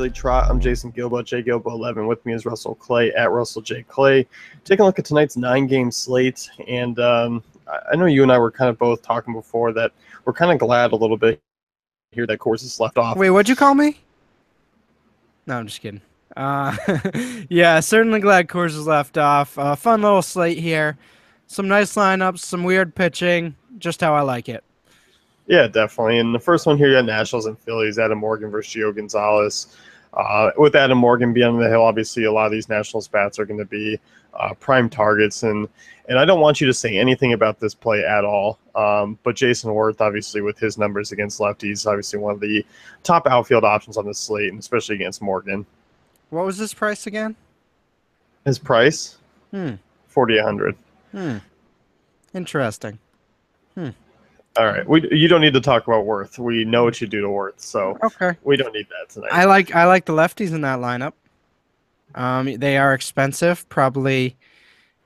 Daily Trot. I'm Jason Gilbo, JGilbo11. With me is Russell Clay at Russell J. Clay. Taking a look at tonight's 9-game slate, and I know you and I were kind of both talking before that we're kind of glad a little bit here that Coors is left off. Wait, what'd you call me? No, I'm just kidding. Yeah, certainly glad Coors is left off. Fun little slate here. Some nice lineups, some weird pitching, just how I like it. Yeah, definitely. And the first one here, you got Nationals and Phillies, Adam Morgan versus Gio Gonzalez. With Adam Morgan being on the hill, obviously a lot of these Nationals bats are going to be prime targets. And I don't want you to say anything about this play at all. But Jason Worth, obviously, with his numbers against lefties, obviously one of the top outfield options on the slate, and especially against Morgan. What was this price again? His price? 4,800. Interesting. All right, you don't need to talk about Worth. We know what you do to Worth, so Okay. we don't need that tonight. I like the lefties in that lineup. They are expensive, probably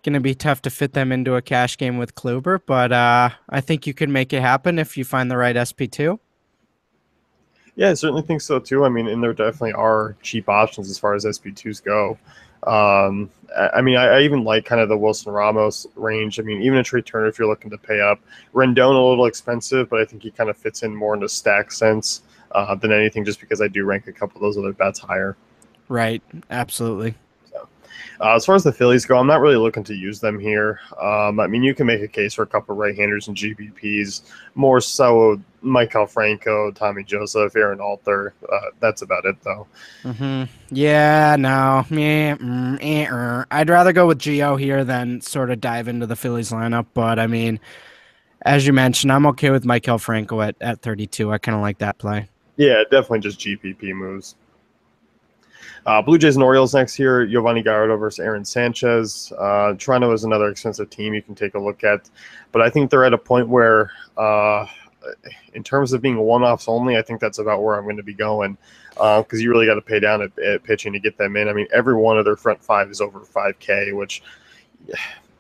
going to be tough to fit them into a cash game with Kluber, but I think you can make it happen if you find the right SP2. Yeah, I certainly think so too. I mean, and there definitely are cheap options as far as SP2s go. I even like kind of the Wilson Ramos range. I mean, even a Trey Turner if you're looking to pay up. Rendon a little expensive, but I think he kind of fits in more in the stack sense than anything, just because I do rank a couple of those other bats higher. Right, absolutely. As far as the Phillies go, I'm not really looking to use them here. I mean, you can make a case for a couple of right-handers and GPPs, more so Michael Franco, Tommy Joseph, Aaron Alter. That's about it, though. Yeah, no. I'd rather go with Gio here than sort of dive into the Phillies lineup. But, I mean, as you mentioned, I'm okay with Michael Franco at 32. I kind of like that play. Yeah, definitely just GPP moves. Blue Jays and Orioles next here. Giovanni Gallardo versus Aaron Sanchez. Toronto is another expensive team you can take a look at. But I think they're at a point where, in terms of being one-offs only, I think that's about where I'm going to be going. Because you really got to pay down at pitching to get them in. I mean, every one of their front five is over 5K, which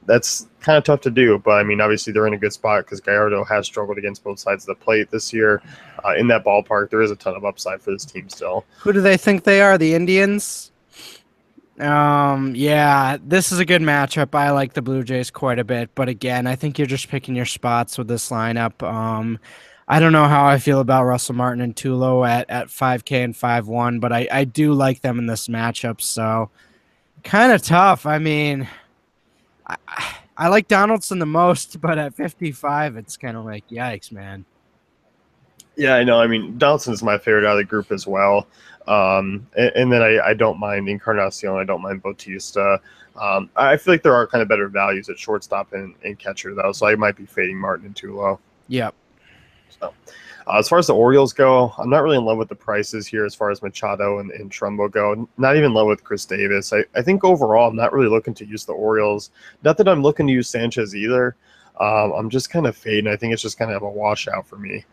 that's kind of tough to do. But, I mean, obviously they're in a good spot because Gallardo has struggled against both sides of the plate this year. In that ballpark, there is a ton of upside for this team still. Who do they think they are? The Indians? Yeah, this is a good matchup. I like the Blue Jays quite a bit. But, again, I think you're just picking your spots with this lineup. I don't know how I feel about Russell Martin and Tulo at 5K and 5-1, but I do like them in this matchup. So, kind of tough. I mean, I like Donaldson the most, but at 55, it's kind of like, yikes, man. Yeah, I know. I mean, Donaldson is my favorite out of the group as well. And then I don't mind Encarnacion. I don't mind Bautista. I feel like there are kind of better values at shortstop and catcher, though, so I might be fading Martin and Tulo. Yep. So, as far as the Orioles go, I'm not really in love with the prices here as far as Machado and Trumbo go. Not even in love with Chris Davis. I think overall I'm not really looking to use the Orioles. Not that I'm looking to use Sanchez either. I'm just kind of fading. I think it's just kind of a washout for me.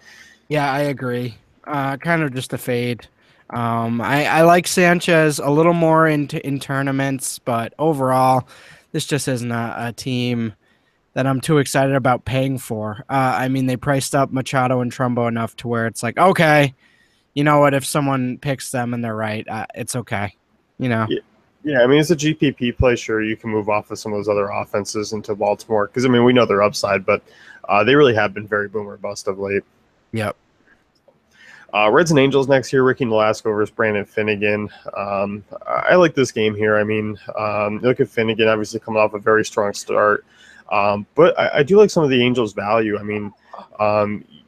Yeah, I agree. Kind of just a fade. I like Sanchez a little more in tournaments, but overall, this just isn't a team that I'm too excited about paying for. I mean, they priced up Machado and Trumbo enough to where it's like, okay, you know what? If someone picks them and they're right, it's okay. You know? Yeah, I mean, it's a GPP play. Sure, you can move off of some of those other offenses into Baltimore because, I mean, we know they're upside, but they really have been very boom or bust of late. Yep. Reds and Angels next year. Ricky Nolasco versus Brandon Finnegan. I like this game here. I mean, look at Finnegan, obviously coming off a very strong start. But I do like some of the Angels' value. I mean,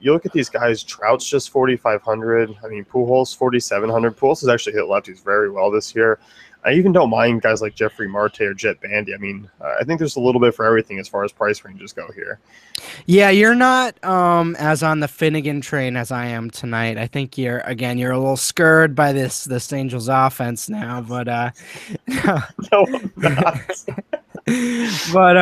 you look at these guys. Trout's just 4,500. I mean, Pujols 4,700. Pujols has actually hit lefties very well this year. I even don't mind guys like Jeffrey Marte or Jet Bandy. I mean, I think there's a little bit for everything as far as price ranges go here. Yeah, you're not as on the Finnegan train as I am tonight. I think you're a little scared by this Angels offense now, but No, I'm not. but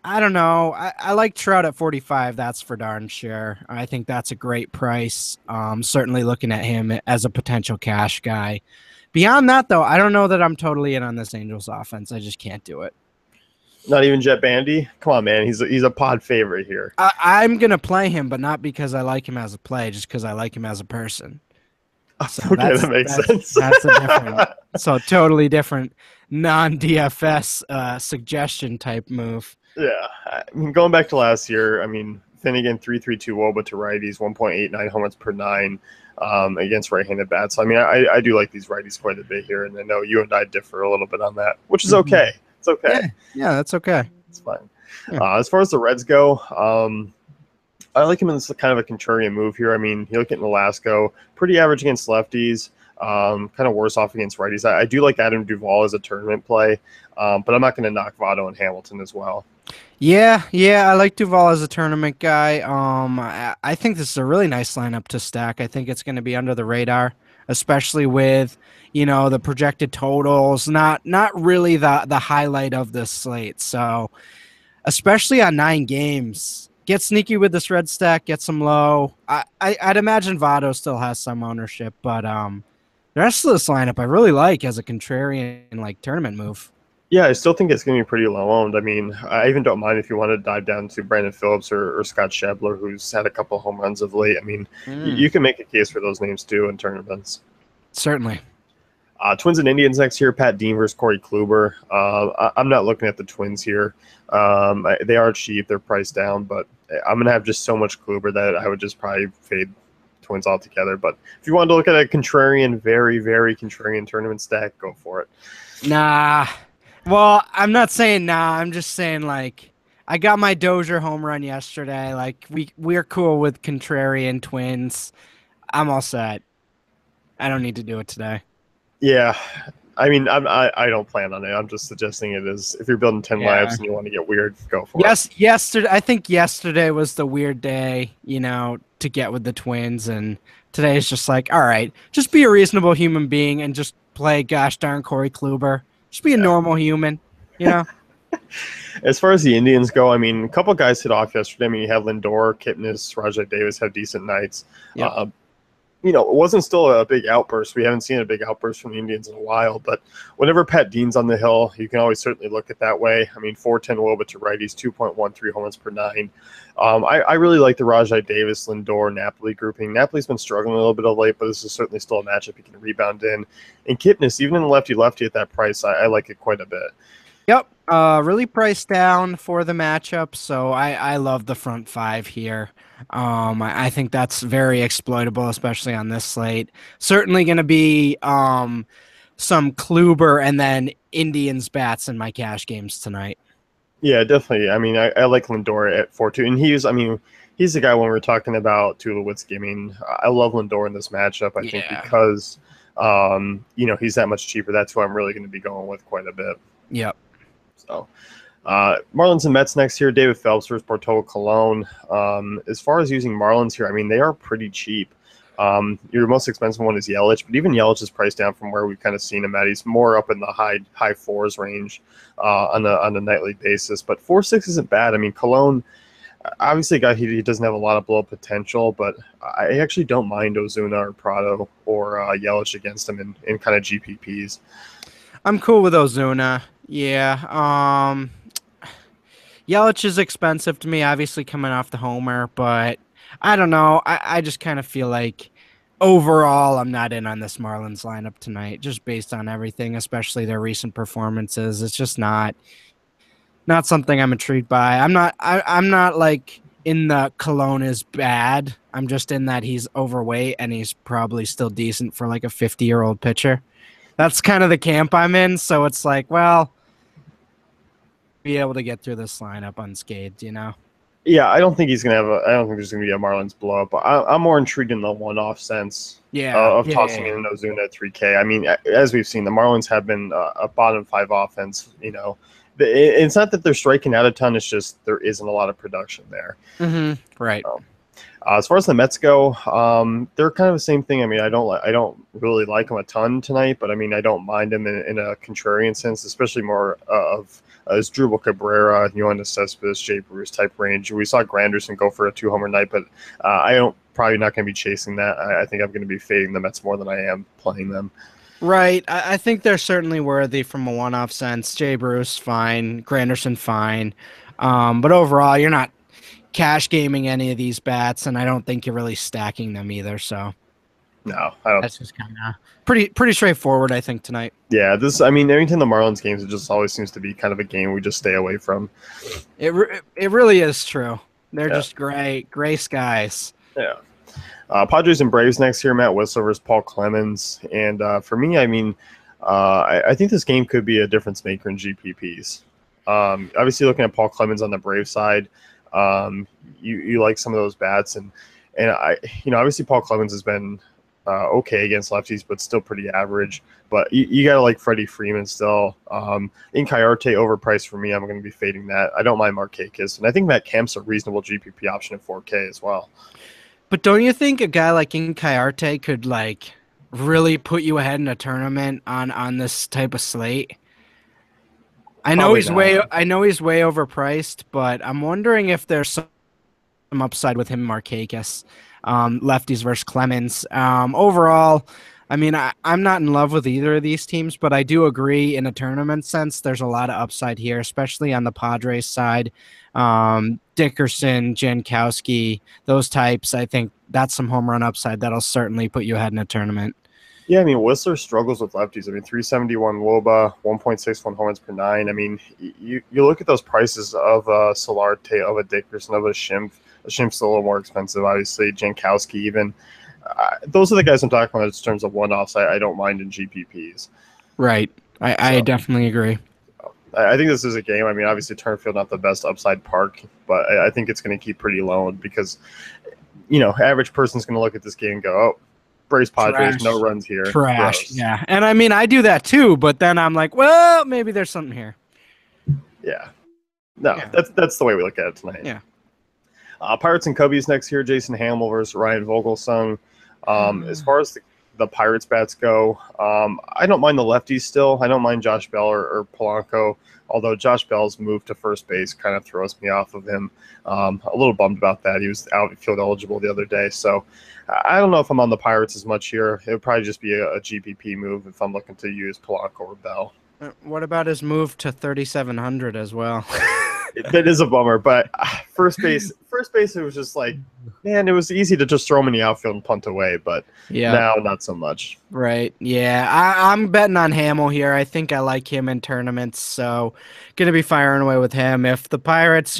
I don't know. I like Trout at 45. That's for darn sure. I think that's a great price. Certainly looking at him as a potential cash guy. Beyond that, though, I don't know that I'm totally in on this Angels offense. I just can't do it. Not even Jet Bandy? Come on, man. He's a pod favorite here. I'm going to play him, but not because I like him as a play, just because I like him as a person. So Okay, that makes sense. that's a different, so totally different non-DFS suggestion type move. Yeah, I mean, going back to last year, I mean, Finnegan 3.32 WOBA to righties, 1.89 home runs per nine against right-handed bats. So, I mean, I do like these righties quite a bit here, and I know you and I differ a little bit on that, which is Mhm. okay. It's okay. Yeah, that's okay. It's fine. Yeah. As far as the Reds go, I like him in this kind of a contrarian move here. I mean, you look at Nolasco, pretty average against lefties, kind of worse off against righties. I do like Adam Duvall as a tournament play, but I'm not going to knock Votto and Hamilton as well. Yeah, I like Duval as a tournament guy. I think this is a really nice lineup to stack. I think it's going to be under the radar, especially with, the projected totals, not really the highlight of this slate. So, especially on 9 games, get sneaky with this red stack, get some low. I'd imagine Votto still has some ownership, but the rest of this lineup I really like as a contrarian like tournament move. Yeah, I still think it's going to be pretty low owned. I mean, I even don't mind if you want to dive down to Brandon Phillips or Scott Schebler, who's had a couple home runs of late. I mean, you can make a case for those names too in tournaments. Certainly. Twins and Indians next year, Pat Dean versus Corey Kluber. I'm not looking at the Twins here. They are cheap. They're priced down, but I'm going to have just so much Kluber that I would just probably fade Twins altogether. But if you wanted to look at a contrarian, very, very contrarian tournament stack, go for it. Nah. Well, I'm not saying nah. I'm just saying like I got my Dozier home run yesterday. Like we're cool with contrarian Twins. I'm all set. I don't need to do it today. Yeah, I mean, I don't plan on it. I'm just suggesting it is if you're building 10 Yeah. labs and you want to get weird, go for Yes, yesterday. I think yesterday was the weird day, to get with the Twins, and today is just like, all right, just be a reasonable human being and just play gosh darn Corey Kluber. Just be a normal human, you know. it. As far as the Indians go, I mean, a couple guys hit off yesterday. I mean, you have Lindor, Kipnis, Rajai Davis have decent nights. Yep. It wasn't still a big outburst. We haven't seen a big outburst from the Indians in a while, but whenever Pat Dean's on the hill, you can always certainly look at that way. I mean, 410 WOBA to righties, 2.13 home runs per nine. I really like the Rajai Davis, Lindor, Napoli grouping. Napoli's been struggling a little bit of late, but this is certainly still a matchup he can rebound in. And Kipnis, even in the lefty-lefty at that price, I like it quite a bit. Yep. Really priced down for the matchup, so I love the front five here. I think that's very exploitable, especially on this slate. Certainly going to be some Kluber and then Indians bats in my cash games tonight. Yeah, definitely. I mean, I like Lindor at 4-2, and he's the guy when we're talking about Tulowitzki. I mean, I love Lindor in this matchup. I think because he's that much cheaper. That's who I'm really going to be going with quite a bit. Yep. So, Marlins and Mets next year. David Phelps versus Bartolo Colon. As far as using Marlins here, I mean, they are pretty cheap. Your most expensive one is Yelich, but even Yelich is priced down from where we've kind of seen him at. He's more up in the high fours range on a nightly basis. But 4.6 isn't bad. I mean, Colon, obviously, a guy he doesn't have a lot of blow up potential, but I actually don't mind Ozuna or Prado or Yelich against him in kind of GPPs. I'm cool with Ozuna. Yeah. Yelich is expensive to me, obviously coming off the homer, but I don't know. I just kind of feel like overall I'm not in on this Marlins lineup tonight, just based on everything, especially their recent performances. It's just not something I'm intrigued by. I'm not like in the Cologne is bad. I'm just in that he's overweight and he's probably still decent for like a 50-year-old pitcher. That's kind of the camp I'm in. So it's like, well, be able to get through this lineup unscathed, Yeah, I don't think he's gonna have I don't think there's gonna be a Marlins blow up. I'm more intrigued in the one-off sense of tossing in Ozuna at 3K. I mean, as we've seen, the Marlins have been a bottom five offense. It's not that they're striking out a ton; it's just there isn't a lot of production there. Mm-hmm. Right. As far as the Mets go, they're kind of the same thing. I mean, I don't really like them a ton tonight, but I mean, I don't mind them in a contrarian sense, especially more of as Drupal Cabrera, Yoenis Cespedes, Jay Bruce type range. We saw Granderson go for a 2-homer night, but I don't probably not going to be chasing that. I think I'm going to be fading the Mets more than I am playing them. Right. I think they're certainly worthy from a one-off sense. Jay Bruce, fine. Granderson, fine. But overall, you're not cash gaming any of these bats, and I don't think you're really stacking them either. So, No, I don't. That's just kind of pretty straightforward, I think, tonight. Yeah, I mean, anytime the Marlins games, it just always seems to be kind of a game we just stay away from. It really is true. They're Yeah, just gray skies. yeah. Padres and Braves next year. Matt Whistler versus Paul Clemens, and for me, I mean, I think this game could be a difference maker in GPPs. Obviously, looking at Paul Clemens on the Brave side, you like some of those bats, and obviously Paul Clemens has been okay against lefties, but still pretty average. But you got to like Freddie Freeman still. In Coyote overpriced for me. I'm going to be fading that. I don't mind Markakis, and I think Matt Kemp's a reasonable GPP option at 4K as well. But don't you think a guy like Coyote could like really put you ahead in a tournament on this type of slate? Probably not. I know he's way overpriced, but I'm wondering if there's some upside with him, Markakis, lefties versus Clemens. Overall, I mean, I'm not in love with either of these teams, but I do agree in a tournament sense, there's a lot of upside here, especially on the Padres side. Dickerson, Jankowski, those types, I think that's some home run upside that'll certainly put you ahead in a tournament. Yeah, I mean, Whistler struggles with lefties. I mean, 371 WOBA, 1.61 home runs per nine. I mean, you look at those prices of Solarte, of a Dickerson, of a Schimpf. Schimpf's a little more expensive, obviously. Jankowski, even. Those are the guys I'm talking about in terms of one-offs. I don't mind in GPPs. Right. I definitely agree. I think this is a game. I mean, obviously, Turnfield not the best upside park, but I think it's going to keep pretty low because, average person's going to look at this game and go, "Oh, Braves Padres, Trash. no runs here." Trash. Gross. Yeah. And I mean, I do that too, but then I'm like, well, maybe there's something here. Yeah. No, Yeah. That's the way we look at it tonight. Yeah. Pirates and Cubbies next year. Jason Hamill versus Ryan Vogelsung. As far as the Pirates bats go, I don't mind the lefties still. I don't mind Josh Bell or Polanco, although Josh Bell's move to first base kind of throws me off of him. A little bummed about that. He was outfield eligible the other day, so I don't know if I'm on the Pirates as much here. It would probably just be a GPP move if I'm looking to use Polanco or Bell. What about his move to 3,700 as well? That is a bummer, but first base, it was just like, man, it was easy to just throw him in the outfield and punt away, but now not so much. Right. Yeah, I'm betting on Hamill here. I think I like him in tournaments, so gonna be firing away with him. If the Pirates,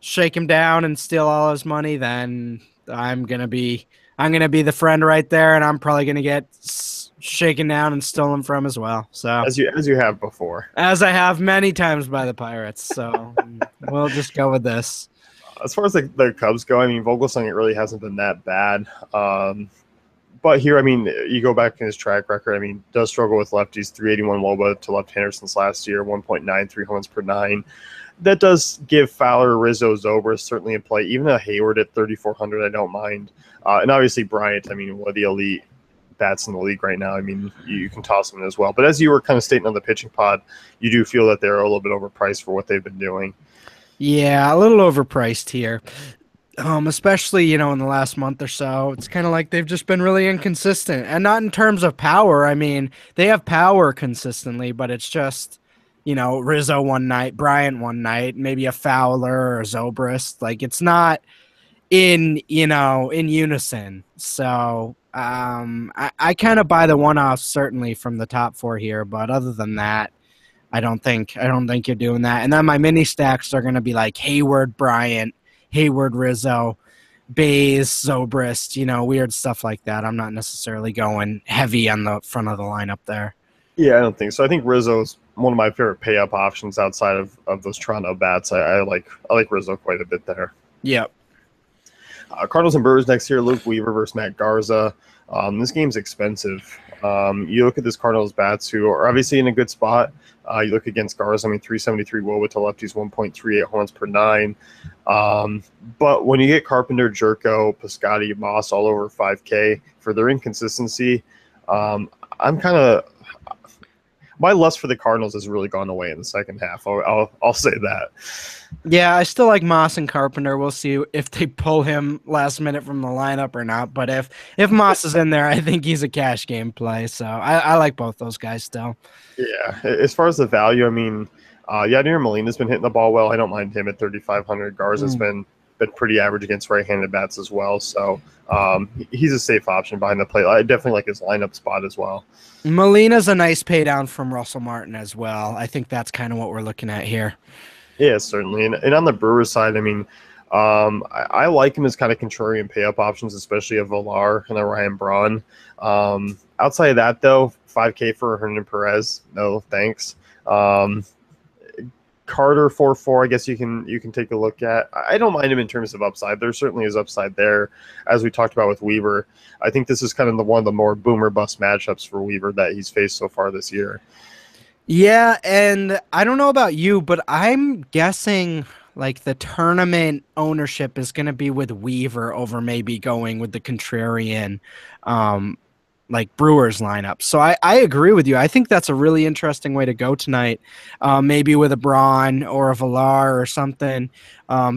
shake him down and steal all his money, then I'm gonna be the friend right there, and I'm probably gonna get shaken down and stolen from as well. So As you have before. as I have many times by the Pirates. So we'll just go with this. As far as the Cubs go, I mean, Vogelsong, it really hasn't been that bad. But here, I mean, you go back in his track record, I mean, does struggle with lefties, 381 WOBA to left-handers since last year, 1.93 home runs per nine. That does give Fowler, Rizzo, Zobrist certainly in play. Even a Hayward at 3,400, I don't mind. And obviously Bryant, I mean, one of the elite bats in the league right now. I mean, you can toss them in as well. But as you were kind of stating on the pitching pod, you do feel that they're a little bit overpriced for what they've been doing. Yeah, a little overpriced here. Especially, in the last month or so. It's kind of like they've just been really inconsistent. And not in terms of power. I mean, they have power consistently, but it's just, Rizzo one night, Bryant one night, maybe a Fowler or Zobrist. Like, it's not in unison. So I kind of buy the one-off certainly from the top four here, but other than that, I don't think you're doing that. And then my mini stacks are going to be like Hayward, Bryant, Hayward, Rizzo, Bays, Zobrist, weird stuff like that. I'm not necessarily going heavy on the front of the lineup there. Yeah, I don't think so. I think Rizzo's one of my favorite pay-up options outside of those Toronto bats. I like Rizzo quite a bit there. Yep. Cardinals and Brewers next year, Luke Weaver versus Matt Garza. This game's expensive. You look at this Cardinals bats who are obviously in a good spot. You look against Garza, I mean, 373 WOBA to lefties, 1.38 home runs per nine. But when you get Carpenter, Jerko, Piscotty, Moss all over 5K for their inconsistency, I'm kind of – my lust for the Cardinals has really gone away in the second half. I'll say that. Yeah, I still like Moss and Carpenter. We'll see if they pull him last minute from the lineup or not. But if Moss is in there, I think he's a cash game play. So I like both those guys still. Yeah, as far as the value, I mean, Yadier Molina's been hitting the ball well. I don't mind him at 3,500. Garza's been been pretty average against right-handed bats as well. So he's a safe option behind the plate. I definitely like his lineup spot as well. Molina's a nice pay down from Russell Martin as well. I think that's kind of what we're looking at here. Yeah, certainly. And on the Brewers side, I mean, I like him as kind of contrarian pay-up options, especially a Villar and a Ryan Braun. Outside of that, though, 5K for Hernan Perez, no thanks. Carter 4-4, I guess you can take a look at. I don't mind him in terms of upside. There certainly is upside there, as we talked about with Weaver. I think this is kind of one of the more boomer bust matchups for Weaver that he's faced so far this year. Yeah, and I don't know about you, but I'm guessing like the tournament ownership is going to be with Weaver over maybe going with the contrarian like Brewers lineup. So I agree with you. I think that's a really interesting way to go tonight. Maybe with a Braun or a Villar or something.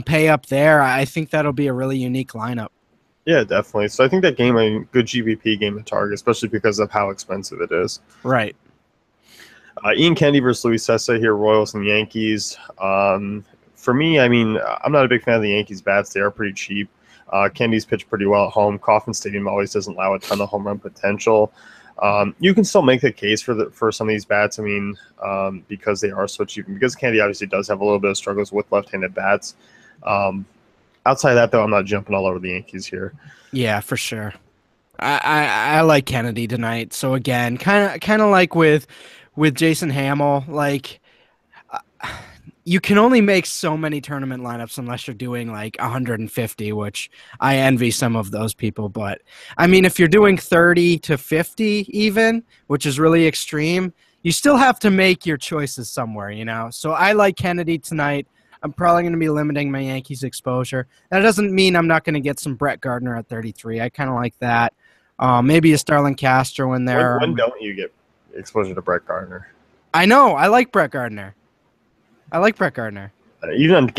Pay up there. I think that'll be a really unique lineup. Yeah, definitely. So I think that game, a good GPP game to target, especially because of how expensive it is. Right. Ian Kennedy versus Luis Sessa here, Royals and Yankees. For me, I mean, I'm not a big fan of the Yankees bats. They are pretty cheap. Kennedy's pitched pretty well at home. Kauffman Stadium always doesn't allow a ton of home run potential. You can still make the case for some of these bats. I mean, because they are so cheap, and because Kennedy obviously does have a little bit of struggles with left-handed bats. Outside of that, though, I'm not jumping all over the Yankees here. Yeah, for sure. I like Kennedy tonight. So again, kind of like with Jason Hamill, like you can only make so many tournament lineups unless you're doing like 150, which I envy some of those people. But I mean, if you're doing 30 to 50 even, which is really extreme, you still have to make your choices somewhere, you know? So I like Kennedy tonight. I'm probably going to be limiting my Yankees exposure. That doesn't mean I'm not going to get some Brett Gardner at 33. I kind of like that. Maybe a Starlin Castro in there. When don't you get exposure to Brett Gardner? I know. I like Brett Gardner. Even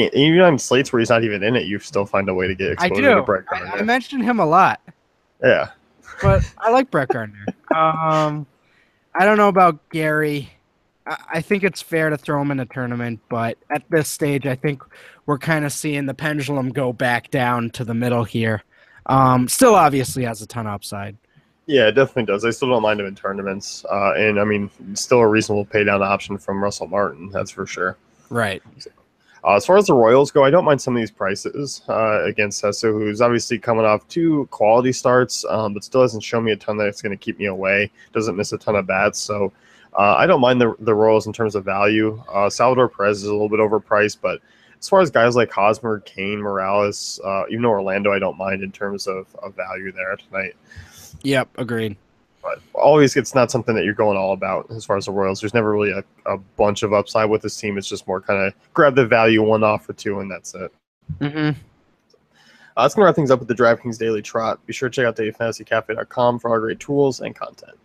on slates where he's not even in it, you still find a way to get exposure to Brett Gardner. I mentioned him a lot. Yeah. But I like Brett Gardner. I don't know about Gary. I think it's fair to throw him in a tournament, but at this stage, I think we're kind of seeing the pendulum go back down to the middle here. Still obviously has a ton of upside. Yeah, it definitely does. I still don't mind him in tournaments. And, I mean, still a reasonable pay-down option from Russell Martin, that's for sure. Right. As far as the Royals go, I don't mind some of these prices against Sessa, who's obviously coming off 2 quality starts, but still hasn't shown me a ton that it's going to keep me away. Doesn't miss a ton of bats, so I don't mind the Royals in terms of value. Salvador Perez is a little bit overpriced, but as far as guys like Hosmer, Kane, Morales, even Orlando, I don't mind in terms of value there tonight. Yep, agreed. But always, it's not something that you're going all about as far as the Royals. There's never really a bunch of upside with this team. It's just more kind of grab the value 1 off or 2, and that's it. Mm-hmm. That's going to wrap things up with the DraftKings Daily Trot. Be sure to check out dailyfantasycafe.com for all great tools and content.